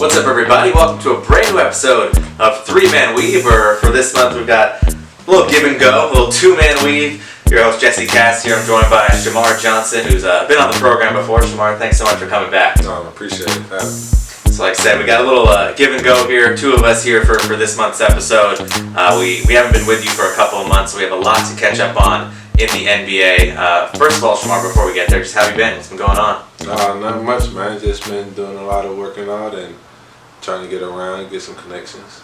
What's up, everybody? Welcome to a brand new episode of Three-Man Weave. For this month, we've got a little give and go, a little two-man weave. Your host, Jesse Kass here. I'm joined by Shamar Johnson, who's been on the program before. Shamar, thanks so much for coming back. No, I appreciate it. So like I said, we got a little give and go here. Two of us here for this month's episode. We haven't been with you for a couple of months, so we have a lot to catch up on in the NBA. First of all, Shamar, before we get there, just how have you been? What's been going on? Not much, man. Just been doing a lot of working out and trying to get around, get some connections.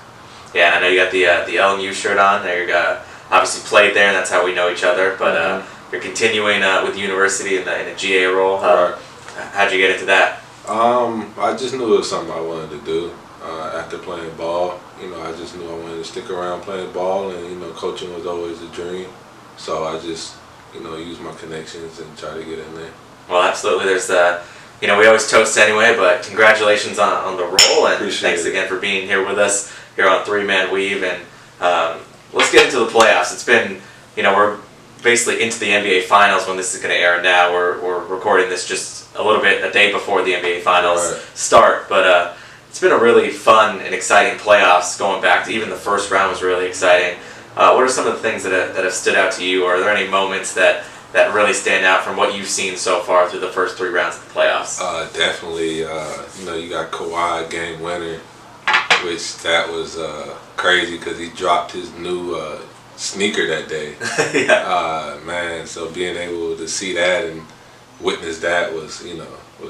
Yeah, I know you got the LMU shirt on. There, you obviously played there, and that's how we know each other. But you're continuing with university in a GA role. How'd you get into that? I just knew it was something I wanted to do after playing ball. I just knew I wanted to stick around playing ball, and coaching was always a dream. So I just used my connections and try to get in there. Well, absolutely. There's we always toast anyway, but congratulations on the role, and Appreciate thanks it. again for being here with us here on Three-Man Weave. And let's get into the playoffs. It's been, we're basically into the NBA Finals when this is going to air now. We're recording this just a day before the NBA Finals start, but it's been a really fun and exciting playoffs going back to even the first round was really exciting. What are some of the things that have stood out to you, or are there any moments that really stand out from what you've seen so far through the first three rounds of the playoffs? Definitely. You got Kawhi game winner, which that was crazy because he dropped his new sneaker that day. Yeah. Man, so being able to see that and witness that was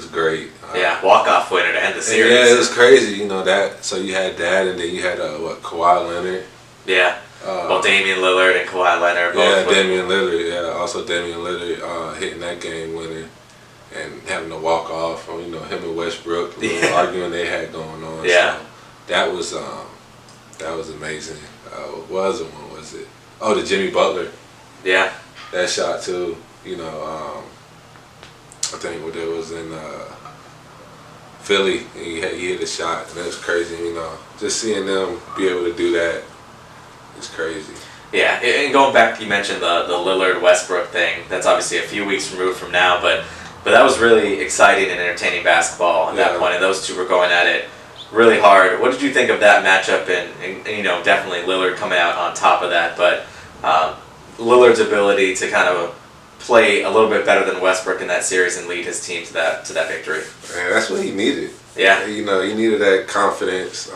great. Walk-off winner to end the series. Yeah, it was crazy. That. So you had that, and then you had Kawhi Leonard. Yeah. Damian Lillard and Kawhi Leonard both. Yeah, Damian Lillard. Yeah, also Damian Lillard hitting that game winner and having to walk off. Him and Westbrook, the little arguing they had going on. Yeah. So that was amazing. What was it? One was it? Oh, the Jimmy Butler. Yeah. That shot too. I think what it was in Philly. He hit a shot, and that was crazy. Just seeing them be able to do that. It's crazy. Yeah, and going back, you mentioned the Lillard Westbrook thing. That's obviously a few weeks removed from now, but that was really exciting and entertaining basketball at that point, and those two were going at it really hard. What did you think of that matchup? And definitely Lillard coming out on top of that, but Lillard's ability to kind of play a little bit better than Westbrook in that series and lead his team to that victory. Man, that's what he needed. Yeah. He needed that confidence.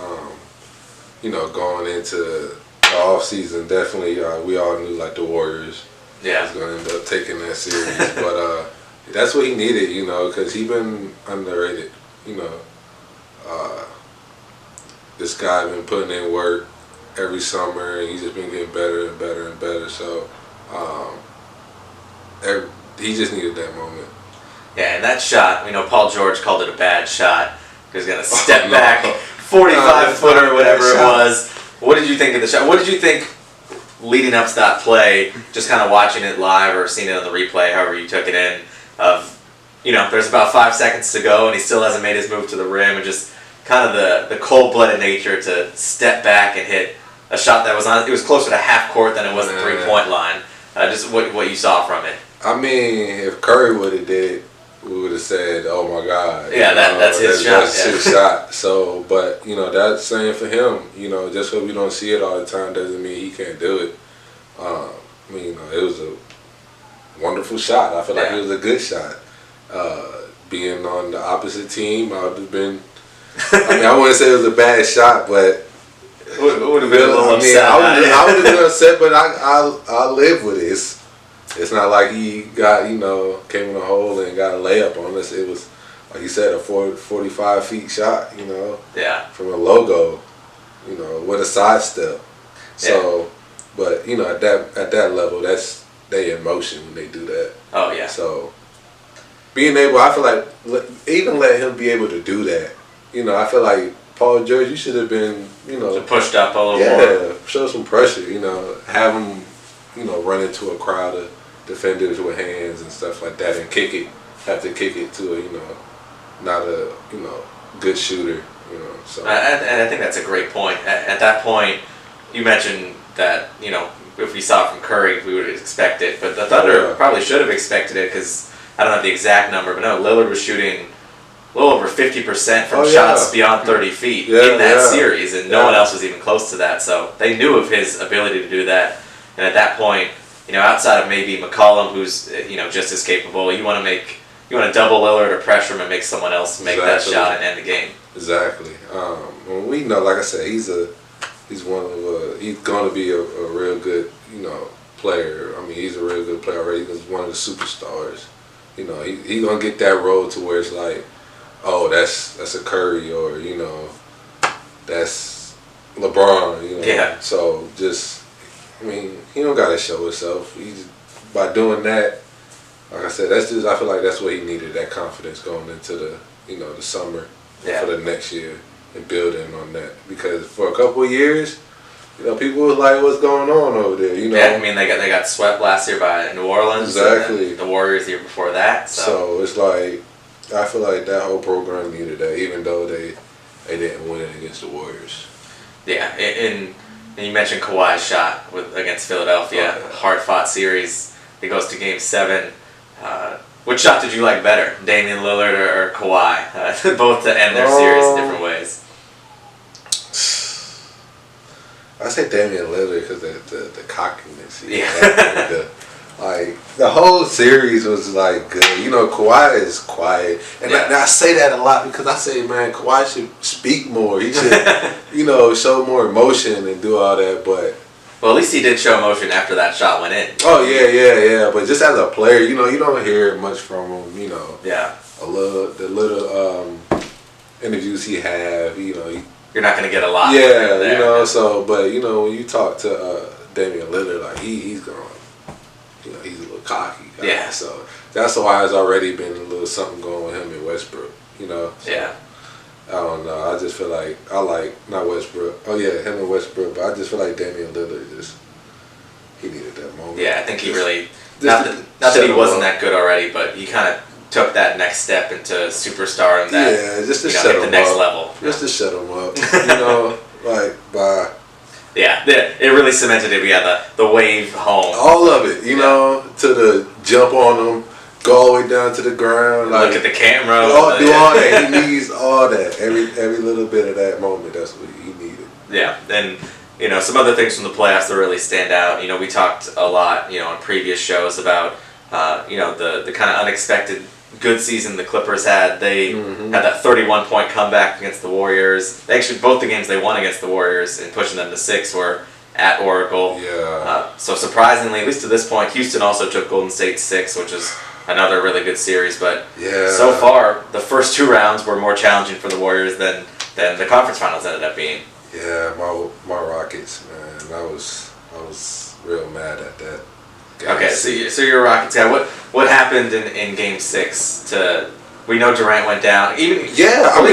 Going into the off season, definitely we all knew the Warriors was going to end up taking that series, but that's what he needed, because he been underrated. This guy been putting in work every summer, and he's just been getting better and better and better. So he just needed that moment. Yeah, and that shot, Paul George called it a bad shot. He was going to step back, 45-footer or whatever it was. What did you think of the shot? What did you think leading up to that play, just kind of watching it live or seeing it on the replay, however you took it in, of, there's about 5 seconds to go and he still hasn't made his move to the rim, and just kind of the cold-blooded nature to step back and hit a shot that it was closer to half court than it was the three-point line. Just what you saw from it. I mean, if Curry would have did it, we would have said, "Oh my God!" Yeah, that's his shot. That's his shot. So, but that's saying for him. Just because we don't see it all the time doesn't mean he can't do it. It was a wonderful shot. I feel like it was a good shot. Being on the opposite team, I would have been. I wouldn't say it was a bad shot, but it would have been a little upset. I would have been upset, but I'll live with it. It's not like he got, came in a hole and got a layup on us. It was, like you said, a 45 feet shot, from a logo, with a sidestep. So, but, at that level, that's their emotion when they do that. Oh, yeah. So, being able, I feel like, even let him be able to do that. I feel like Paul George, you should have been, pushed up a little more. Yeah, show some pressure, have him, run into a crowd of defenders with hands and stuff like that, and have to kick it to a not a good shooter, So and I think that's a great point. At that point, you mentioned that if we saw it from Curry, we would expect it, but the Thunder probably should have expected it, because I don't have the exact number, but no, Lillard was shooting a little over 50% from Oh, yeah. shots beyond 30 feet Yeah, in that yeah. series, and no one else was even close to that. So they knew of his ability to do that. And at that point, outside of maybe McCollum, who's just as capable, you want to double Lillard or pressure him and make someone else make that shot and end the game. Exactly. Well, we know, like I said, he's going to be a real good, player. I mean, he's a real good player already. He's one of the superstars. He's gonna get that role to where it's like, oh, that's a Curry, or that's LeBron. Yeah. So he don't gotta show himself. By doing that, like I said, I feel like that's what he needed, that confidence going into the summer for the next year and building on that. Because for a couple of years, people was like, what's going on over there? Yeah, I mean, they got swept last year by New Orleans. Exactly. And the Warriors the year before that. So it's like, I feel like that whole program needed that, even though they didn't win it against the Warriors. Yeah, and you mentioned Kawhi's shot against Philadelphia, hard-fought series. It goes to Game 7. Which shot did you like better, Damian Lillard or Kawhi? Both to end their series in different ways. I say Damian Lillard because the cockiness. Yeah. The whole series was like good. Kawhi is quiet, and I say that a lot because I say, man, Kawhi should speak more. He should, show more emotion and do all that. But well, at least he did show emotion after that shot went in. Oh yeah. But just as a player, you don't hear much from him. Yeah. The little interviews he have, You're not going to get a lot. Yeah, there. So, but when you talk to Damian Lillard, like he's going, he's a little cocky guy. Yeah. So that's why it's already been a little something going with him in Westbrook. So, yeah. I don't know. I just feel like not Westbrook. Oh yeah, him and Westbrook. But I just feel like Damian Lillard he needed that moment. Yeah, I think he really not that he wasn't that good already, but he kind of took that next step into superstardom. Just to shut him the next up. level. Just to shut him up. Bye. Yeah, it really cemented it. We had the wave home. All of it, to the jump on them, go all the way down to the ground. Look at the camera. Do all that. He needs all that. Every little bit of that moment, that's what he needed. Yeah, and some other things from the playoffs that really stand out. We talked a lot, on previous shows about, the kind of unexpected good season the Clippers had. They had that 31-point comeback against the Warriors. Both the games they won against the Warriors and pushing them to 6 were at Oracle. Yeah. So surprisingly, at least to this point, Houston also took Golden State 6, which is another really good series. But so far, the first 2 rounds were more challenging for the Warriors than the conference finals ended up being. Yeah, my Rockets, man. I was real mad at that. Okay, so you're a Rockets guy. What happened in Game 6 we know Durant went down. Even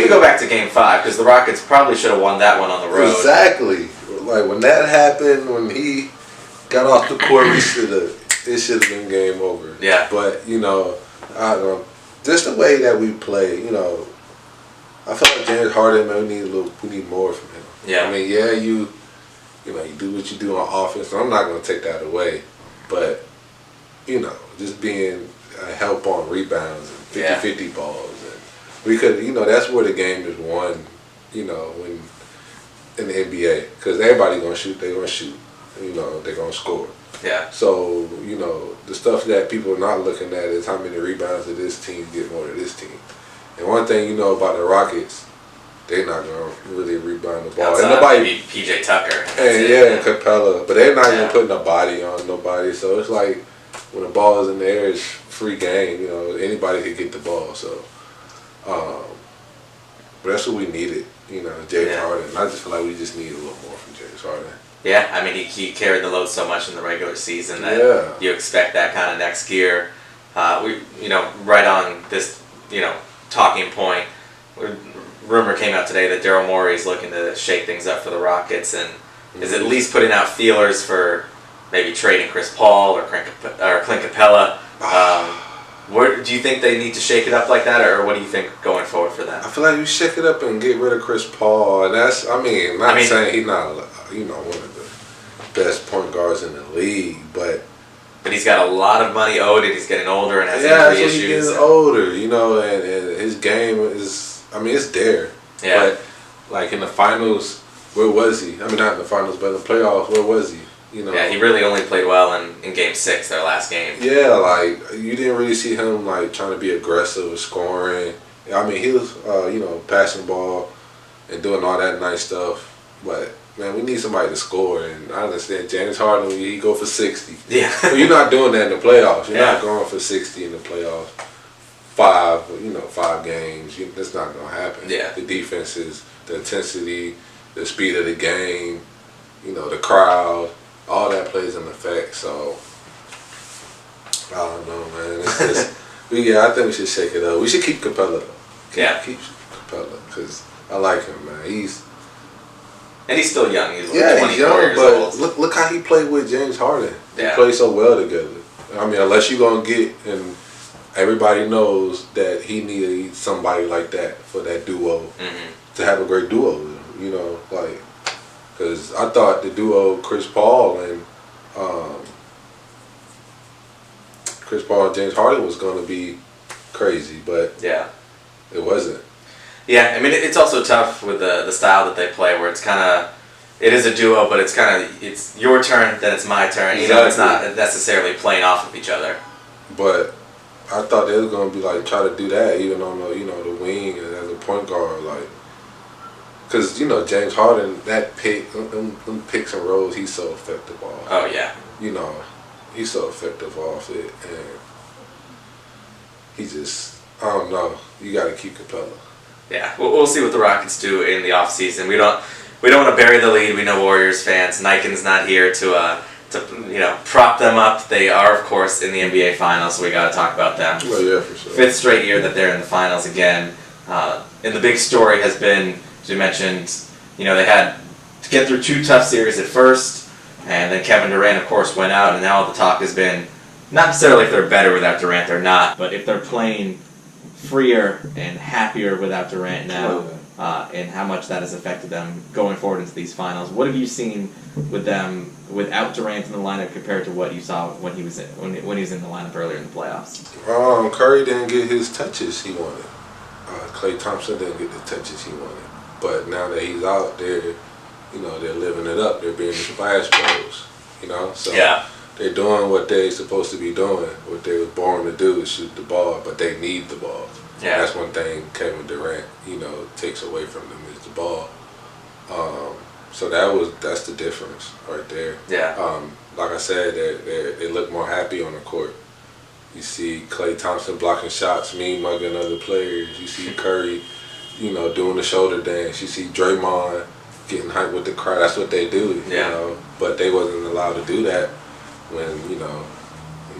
go back to Game 5 because the Rockets probably should have won that one on the road. Exactly. Like when that happened, when he got off the court, it should have been game over. Yeah. But I don't know, just the way that we play. I feel like James Harden, man, we need more from him. Yeah. I mean, you do what you do on offense. I'm not gonna take that away. But, just being a help on rebounds and 50-50 balls. And we could, that's where the game is won, when in the NBA. Because everybody going to shoot, they're going to shoot. They're going to score. Yeah. So, the stuff that people are not looking at is how many rebounds did this team get more than this team. And one thing about the Rockets, they're not going to really rebound the ball. And nobody PJ Tucker. And Capella. But they're not even putting a body on nobody. So it's like when the ball is in the air, it's free game. Anybody could get the ball. So, but that's what we needed. James Harden. I just feel like we just need a little more from James Harden. Yeah, I mean he carried the load so much in the regular season that you expect that kind of next gear. Right on this talking point. Rumor came out today that Daryl Morey is looking to shake things up for the Rockets and is at least putting out feelers for maybe trading Chris Paul or Clint Capella. Where do you think they need to shake it up like that, or what do you think going forward for that? I feel like you shake it up and get rid of Chris Paul, and that's saying he's not one of the best point guards in the league, but but he's got a lot of money owed, and he's getting older and has that's injury when he issues. gets older, you know, and his game is, I mean, it's there. Yeah. But, like, in the finals, where was he? I mean, not in the finals, but in the playoffs, where was he? You know? Yeah, he really only played well in Game 6, their last game. Yeah, like, you didn't really see him, like, trying to be aggressive or scoring. I mean, he was, you know, passing the ball and doing all that nice stuff. But, man, we need somebody to score. And I understand James Harden, he go for 60. Yeah. But you're not doing that in the playoffs. You're Yeah. not going for 60 in the playoffs. 5 games. That's not going to happen. Yeah. The defenses, the intensity, the speed of the game, you know, the crowd, all that plays an effect. So, I don't know, man. It's just, I think we should shake it up. We should keep Capella, though. Keep Capella, because I like him, man. And he's still young. He's like he's 24 young, years but old. look how he played with James Harden. Yeah. They play so well together. I mean, unless you're going to get, and everybody knows that he needed somebody like that for that duo, to have a great duo, you know, like, because I thought the duo Chris Paul and James Harden was going to be crazy, but Yeah. it wasn't. Yeah, I mean, it's also tough with the style that they play, where it's kind of, it is a duo, but it's your turn, then it's my turn. You know, it's not necessarily playing off of each other. But I thought they was gonna be like try to do that even on the wing and as a point guard, like, cause you know James Harden, that pick, them picks and rolls, he's so effective off. Oh yeah. You know, he's so effective off it, and he just, I don't know. You got to keep Capella. Yeah, we'll see what the Rockets do in the offseason. We don't want to bury the lead. We know Warriors fans. Niken's not here to prop them up. They are, of course, in the NBA Finals, so we got to talk about them. Well, yeah, for sure. 5th straight year that they're in the Finals again. And the big story has been, as you mentioned, they had to get through 2 tough series at first, and then Kevin Durant, of course, went out, and now the talk has been not necessarily if they're better without Durant, they're not, but if they're playing freer and happier without Durant now, and how much that has affected them going forward into these finals. What have you seen with them without Durant in the lineup compared to what you saw when he was in the lineup earlier in the playoffs? Curry didn't get his touches he wanted. Klay Thompson didn't get the touches he wanted. But now that he's out there, they're living it up. They're being the splash bros. So yeah. They're doing what they're supposed to be doing. What they were born to do is shoot the ball, but they need the ball. Yeah. That's one thing Kevin Durant, takes away from them is the ball. So that's the difference right there. Yeah. Like I said, they look more happy on the court. You see Klay Thompson blocking shots, mugging other players. You see Curry, doing the shoulder dance. You see Draymond getting hyped with the crowd. That's what they do. Yeah. But they wasn't allowed to do that when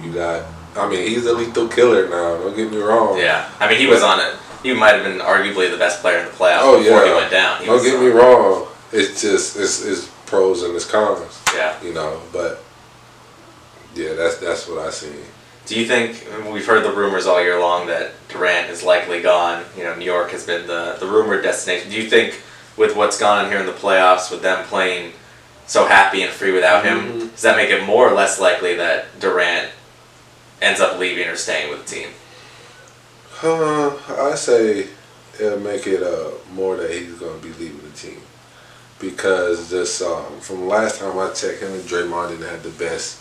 you got. I mean, he's a lethal killer now. Don't get me wrong. Yeah. I mean, he was on it. He might have been arguably the best player in the playoffs before he went down. Don't get me wrong. It's just it's pros and it's cons. Yeah. But yeah, that's what I see. Do you think, we've heard the rumors all year long that Durant is likely gone. New York has been the rumored destination. Do you think with what's gone on here in the playoffs, with them playing so happy and free without him, does that make it more or less likely that Durant ends up leaving or staying with the team? I say it'll make it more that he's going to be leaving the team. Because just from last time I checked, him and Draymond didn't have the best,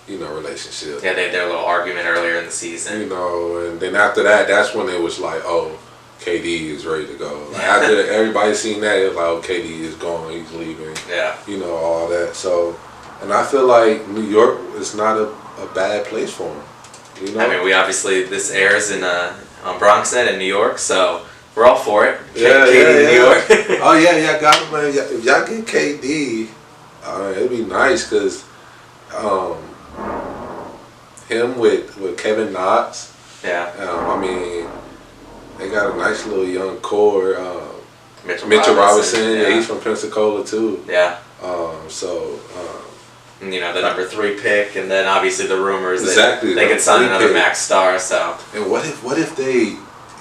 relationship. Yeah, they had their little argument earlier in the season. And then after that, that's when it was like, oh, KD is ready to go. Like after everybody seen that, it was like, oh, KD is gone, he's leaving. Yeah. All that. So, and I feel like New York is not a bad place for him. I mean, we obviously, this airs in on BronxNet in New York, so we're all for it. KD in New York. Oh yeah, got him, man. If y'all get KD, it'd be nice because him with Kevin Knox. Yeah. I mean, they got a nice little young core. Mitchell Robinson. Yeah, he's from Pensacola too. Yeah. The number 3 pick, and then obviously the rumors that they could sign another max star. So. And what if they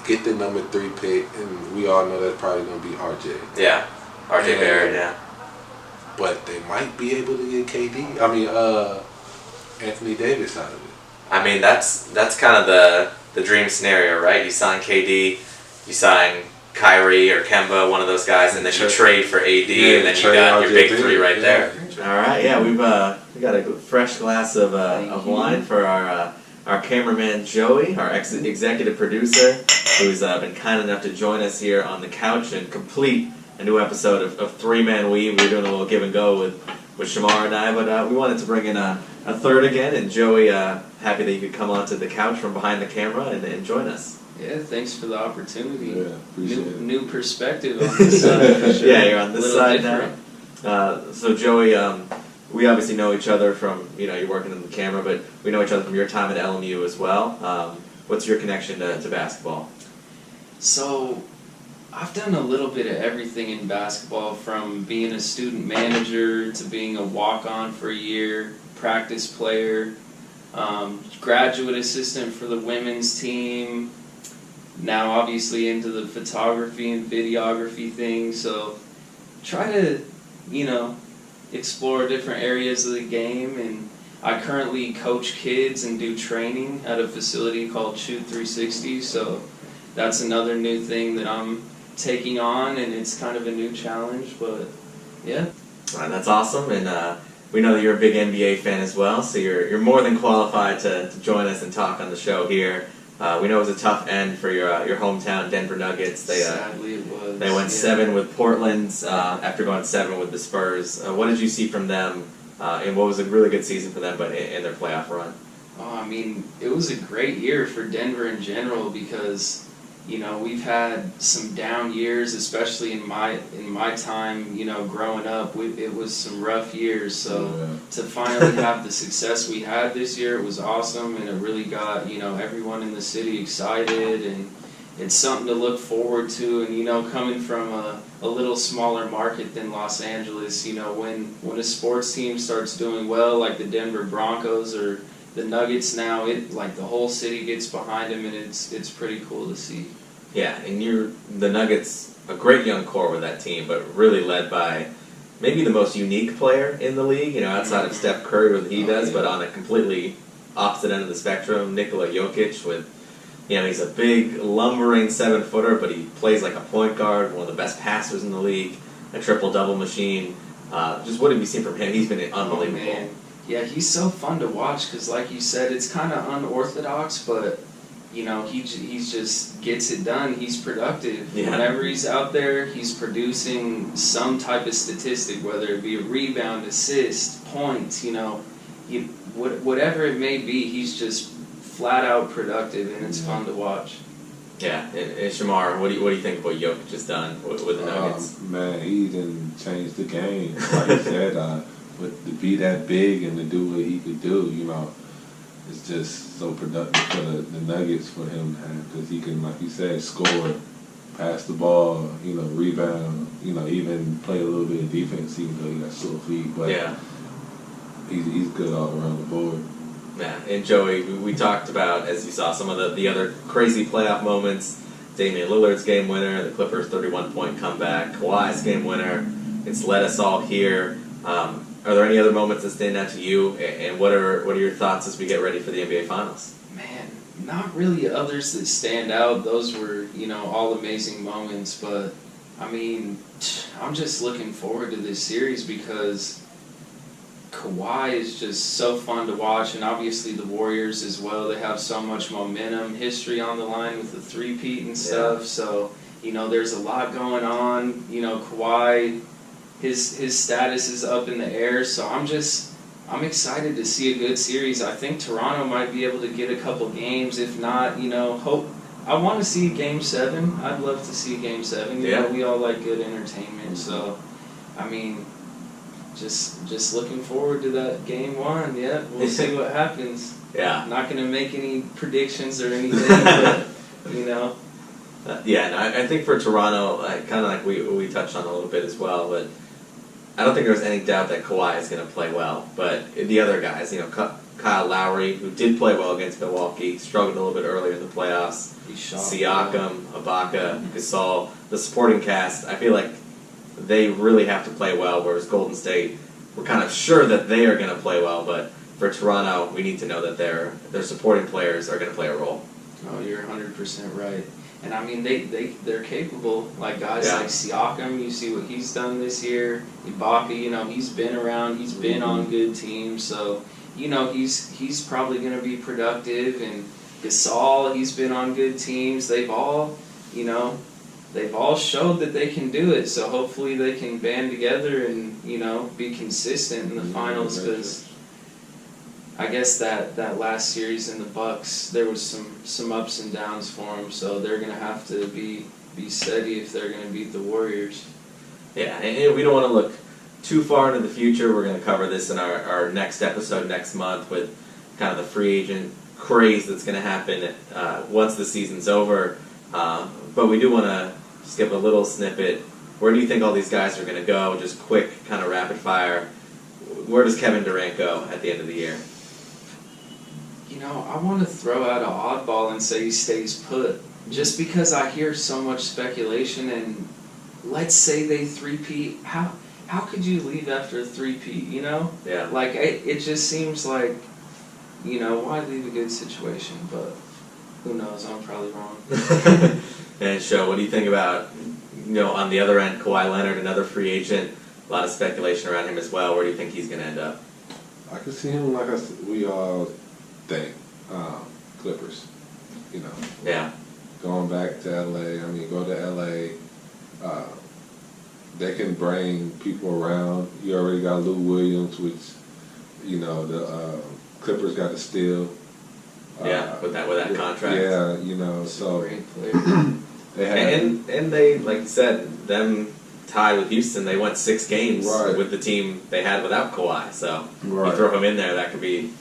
get the number 3 pick, and we all know that's probably gonna be RJ. Yeah, RJ Barrett. Yeah. But they might be able to get KD. I mean, Anthony Davis out of it. I mean, that's kind of the dream scenario, right? You sign KD, you sign Kyrie or Kemba, one of those guys, and then you trade for AD, and then you got your big three right there. All right, yeah, we got a fresh glass of wine for our cameraman Joey, our executive producer, who's been kind enough to join us here on the couch and complete a new episode of Three Man Weave. We were doing a little give and go with Shamar and I, but we wanted to bring in a third again, and Joey, happy that you could come onto the couch from behind the camera and join us. Yeah, thanks for the opportunity. Yeah, appreciate it. New perspective on this side. Sure. Yeah, you're on this side different. now. So Joey, we obviously know each other from, you're working in the camera, but we know each other from your time at LMU as well. What's your connection to basketball? So, I've done a little bit of everything in basketball, from being a student manager to being a walk-on for a year, practice player, graduate assistant for the women's team, now obviously into the photography and videography thing, so try to, explore different areas of the game, and I currently coach kids and do training at a facility called Shoot 360, so that's another new thing that I'm taking on, and it's kind of a new challenge, but yeah. All right, that's awesome, and we know that you're a big NBA fan as well, so you're more than qualified to join us and talk on the show here. We know it was a tough end for your hometown Denver Nuggets. Sadly, it was. They went 7 with Portland after going 7 with the Spurs. What did you see from them, and what was a really good season for them, but in their playoff run? Oh, I mean, it was a great year for Denver in general because, we've had some down years, especially in my time, growing up. It was some rough years, so to finally have the success we had this year, it was awesome, and it really got, everyone in the city excited, and it's something to look forward to. And, coming from a little smaller market than Los Angeles, when a sports team starts doing well, like the Denver Broncos or the Nuggets now, the whole city gets behind them, and it's pretty cool to see. Yeah, and the Nuggets, a great young core with that team, but really led by maybe the most unique player in the league, outside of Steph Curry with what he does, but on a completely opposite end of the spectrum, Nikola Jokic with, he's a big, lumbering 7-footer, but he plays like a point guard, one of the best passers in the league, a triple-double machine. Just what have you seen from him? He's been unbelievable. Oh, man. Yeah, he's so fun to watch because, like you said, it's kind of unorthodox, but he just gets it done. He's productive. Yeah. Whenever he's out there, he's producing some type of statistic, whether it be a rebound, assist, points, whatever it may be, he's just flat out productive, and it's fun to watch. Yeah, and Shamar, what do you think of what Jokic has done with the Nuggets? Man, he done changed the game. Like you said, to be that big and to do what he could do, it's just so productive for the Nuggets for him to have, because he can, like you said, score, pass the ball, rebound, even play a little bit of defense, even though he got slow feet. But yeah, he's good all around the board. Yeah, and Joey, we talked about, as you saw, some of the other crazy playoff moments. Damian Lillard's game winner, the Clippers' 31-point comeback, Kawhi's game winner. It's led us all here. Are there any other moments that stand out to you, and what are your thoughts as we get ready for the NBA Finals? Man, not really others that stand out. Those were, all amazing moments, but, I mean, I'm just looking forward to this series because Kawhi is just so fun to watch, and obviously the Warriors as well. They have so much momentum, history on the line with the three-peat and stuff, so, there's a lot going on. Kawhi, his status is up in the air, so I'm excited to see a good series. I think Toronto might be able to get a couple games. If not, I want to see Game 7. I'd love to see Game 7. We all like good entertainment, so, I mean, just looking forward to that Game 1. Yeah, we'll see what happens. Yeah. Not going to make any predictions or anything, but, I think for Toronto, kind of like we touched on a little bit as well, but I don't think there's any doubt that Kawhi is going to play well. But the other guys, Kyle Lowry, who did play well against Milwaukee, struggled a little bit earlier in the playoffs. Siakam, Ibaka, Gasol, the supporting cast, I feel like they really have to play well, whereas Golden State, we're kind of sure that they are going to play well, but for Toronto, we need to know that their supporting players are going to play a role. Oh, you're 100% right. And I mean, they're capable. Like guys like Siakam, you see what he's done this year. Ibaka, he's been around. He's been on good teams. So, he's probably going to be productive. And Gasol, he's been on good teams. They've all showed that they can do it. So hopefully they can band together and, be consistent in the finals because I guess that last series in the Bucks, there was some ups and downs for them, so they're going to have to be steady if they're going to beat the Warriors. Yeah, and we don't want to look too far into the future. We're going to cover this in our next episode next month with kind of the free agent craze that's going to happen once the season's over. But we do want to just give a little snippet. Where do you think all these guys are going to go? Just quick, kind of rapid fire. Where does Kevin Durant go at the end of the year? I want to throw out an oddball and say he stays put, just because I hear so much speculation. And let's say they three-peat. How could you leave after a three-peat? Yeah. Like it just seems like, why leave a good situation? But who knows? I'm probably wrong. And Sho, what do you think about on the other end, Kawhi Leonard, another free agent? A lot of speculation around him as well. Where do you think he's going to end up? I can see him like we all think, Clippers. Yeah. Going back to LA. I mean, go to LA. They can bring people around. You already got Lou Williams, which the Clippers got to steal. With that contract. Yeah, so Great player. they had and they, like you said, them tied with Houston. They went 6 games with the team they had without Kawhi. So you throw him in there, that could be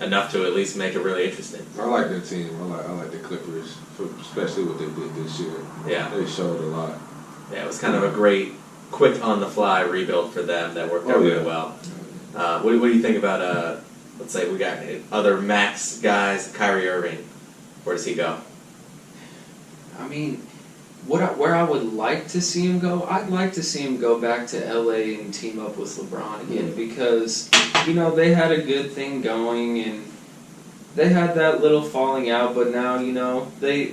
enough to at least make it really interesting. I like their team. I like the Clippers, especially what they did this year. Yeah. They showed a lot. Yeah, it was kind of a great, quick on-the-fly rebuild for them that worked out really well. What do you think about, let's say we got other max guys, Kyrie Irving? Where does he go? I mean, where I would like to see him go, I'd like to see him go back to LA and team up with LeBron again because, they had a good thing going and they had that little falling out, but now, they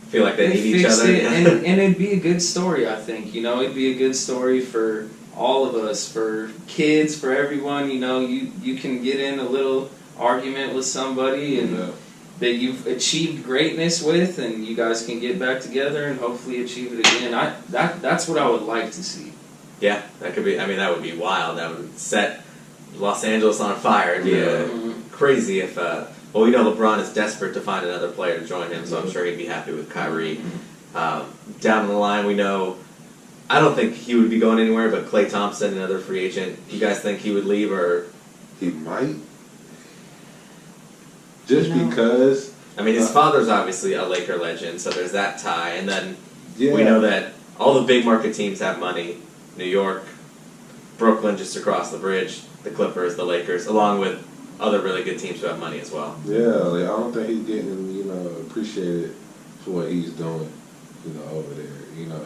feel like they need each fixed other. it, and it'd be a good story, I think. It'd be a good story for all of us, for kids, for everyone. You can get in a little argument with somebody and that you've achieved greatness with, and you guys can get back together and hopefully achieve it again. That's what I would like to see. Yeah, that could be. I mean, that would be wild. That would set Los Angeles on fire. It'd be crazy if. Well, we know LeBron is desperate to find another player to join him, so I'm sure he'd be happy with Kyrie. Down the line, we know. I don't think he would be going anywhere, but Klay Thompson, another free agent. You guys think he would leave, or he might? Just because. I mean, his father's obviously a Laker legend, so there's that tie. And then we know that all the big market teams have money. New York, Brooklyn just across the bridge, the Clippers, the Lakers, along with other really good teams who have money as well. Yeah, I don't think he's getting, appreciated for what he's doing, over there.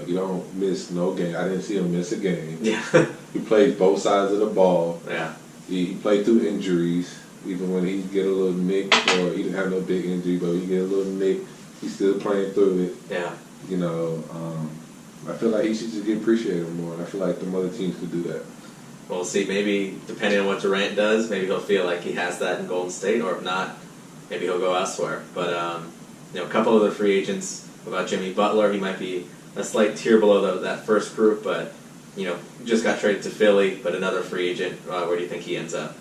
He don't miss no game. I didn't see him miss a game. Yeah. He plays both sides of the ball. Yeah. He played through injuries. Even when he get a little nick, or he didn't have no big injury, but he get a little nick, he's still playing through it. Yeah. I feel like he should just get appreciated more. And I feel like the other teams could do that. Well, we'll see. Maybe depending on what Durant does, maybe he'll feel like he has that in Golden State, or if not, maybe he'll go elsewhere. But a couple other free agents. About Jimmy Butler, he might be a slight tier below that first group, but just got traded to Philly, but another free agent. Where do you think he ends up?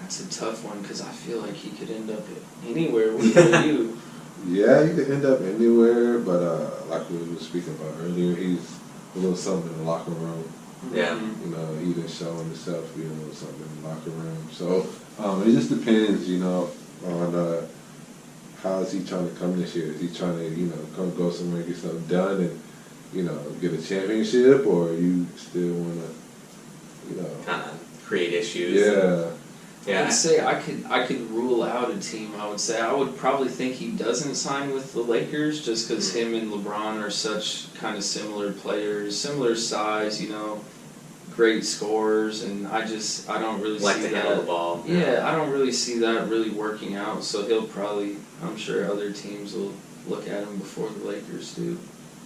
That's a tough one because I feel like he could end up anywhere with you. Yeah, he could end up anywhere, but like we were speaking about earlier, he's a little something in the locker room. Yeah. He didn't show himself being a little something in the locker room. So it just depends, on how is he trying to come this year? Is he trying to go somewhere and get something done and get a championship, or you still want to kind of create issues? Yeah. Yeah. I would say I could rule out a team. I would say I would probably think he doesn't sign with the Lakers just because him and LeBron are such kind of similar players, similar size, great scorers, and I don't really Like see to that. handle the ball. Yeah, I don't really see that really working out. So he'll probably, I'm sure other teams will look at him before the Lakers do.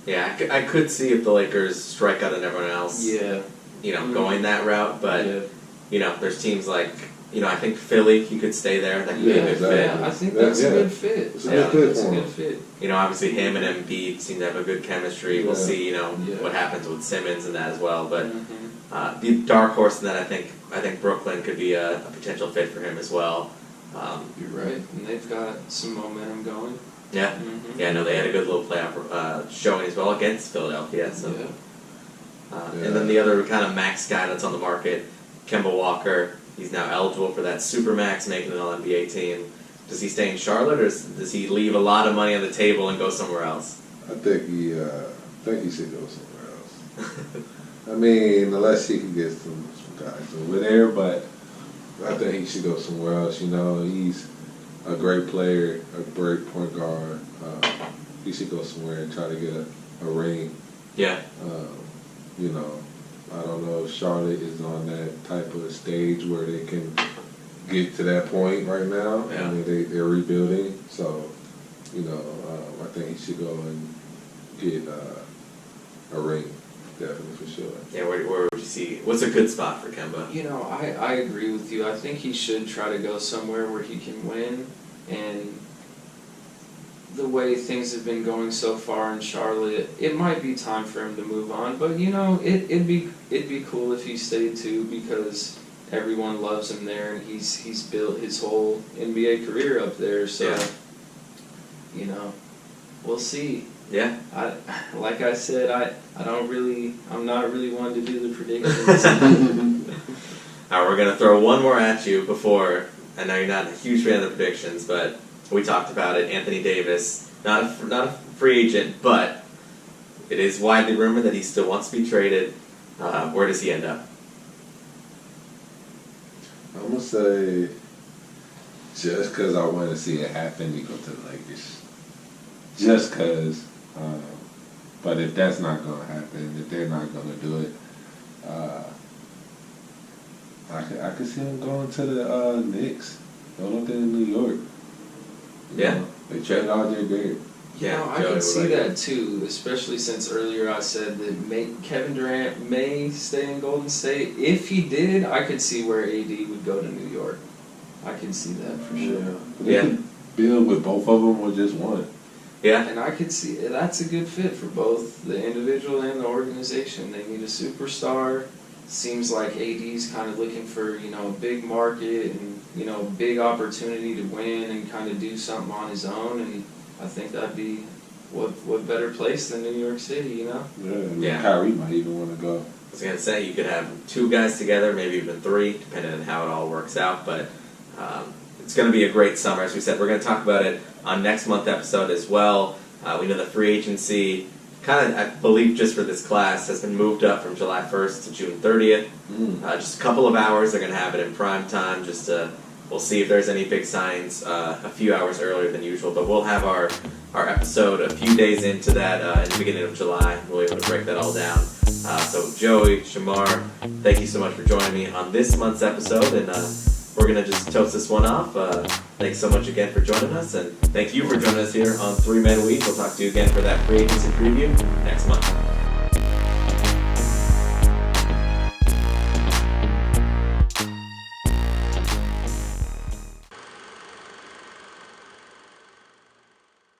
Yeah, I could see if the Lakers strike out on everyone else. Yeah. Going that route, but Yeah. there's teams like I think Philly. He could stay there. That could be a good fit. Yeah, I think that's a good fit. It's a good fit That's for a him. good fit. Obviously him and Embiid seem to have a good chemistry. We'll Yeah. see. What happens with Simmons and that as well. But Mhm. the dark horse in that, I think Brooklyn could be a potential fit for him as well. You're right, and they've got some momentum going. Yeah. Mm-hmm. Yeah, no, they had a good little playoff showing as well against Philadelphia. So. And then the other kind of max guy that's on the market, Kemba Walker. He's now eligible for that Supermax, making an All-NBA team. Does he stay in Charlotte, or does he leave a lot of money on the table and go somewhere else? I think he should go somewhere else. I mean, unless he can get some guys over there, but I think he should go somewhere else. He's a great player, a great point guard. He should go somewhere and try to get a ring. Yeah. I don't know if Charlotte is on that type of stage where they can get to that point right now. Yeah. I mean, they're rebuilding, so I think he should go and get a ring, definitely for sure. Yeah, where would you see? What's a good spot for Kemba? I agree with you. I think he should try to go somewhere where he can win, and the way things have been going so far in Charlotte, it might be time for him to move on. But it'd be cool if he stayed too, because everyone loves him there, and he's built his whole NBA career up there. So we'll see. Yeah. Like I said, I'm not really one to do the predictions. All right, we're gonna throw one more at you before. I know you're not a huge fan of the predictions, but we talked about it. Anthony Davis, not a free agent, but it is widely rumored that he still wants to be traded. Where does he end up? I'm gonna say, just because I want to see it happen, he go to the Lakers. Just because. But if that's not gonna happen, if they're not gonna do it, I could see him going to the Knicks. Going up there in New York. Yeah. They trade out their great. I can see that too, especially since earlier I said that Kevin Durant may stay in Golden State. If he did, I could see where AD would go to New York. I can see that for sure. Yeah. Build with both of them or just one. Yeah. And I could see that's a good fit for both the individual and the organization. They need a superstar. Seems like AD's kind of looking for, a big market and, big opportunity to win and kind of do something on his own. And I think that'd be what better place than New York City, Yeah. Kyrie might even want to go. I was gonna say you could have two guys together, maybe even three, depending on how it all works out. But it's gonna be a great summer, as we said. We're gonna talk about it on next month's episode as well. We know the free agency, kind of, I believe, just for this class, has been moved up from July 1st to June 30th. Just a couple of hours. They're gonna have it in prime time. We'll see if there's any big signs a few hours earlier than usual. But we'll have our episode a few days into that in the beginning of July. We'll be able to break that all down. So Joey, Shamar, thank you so much for joining me on this month's episode. And we're going to just toast this one off. Thanks so much again for joining us. And thank you for joining us here on 3 Man Week. We'll talk to you again for that free agency preview next month.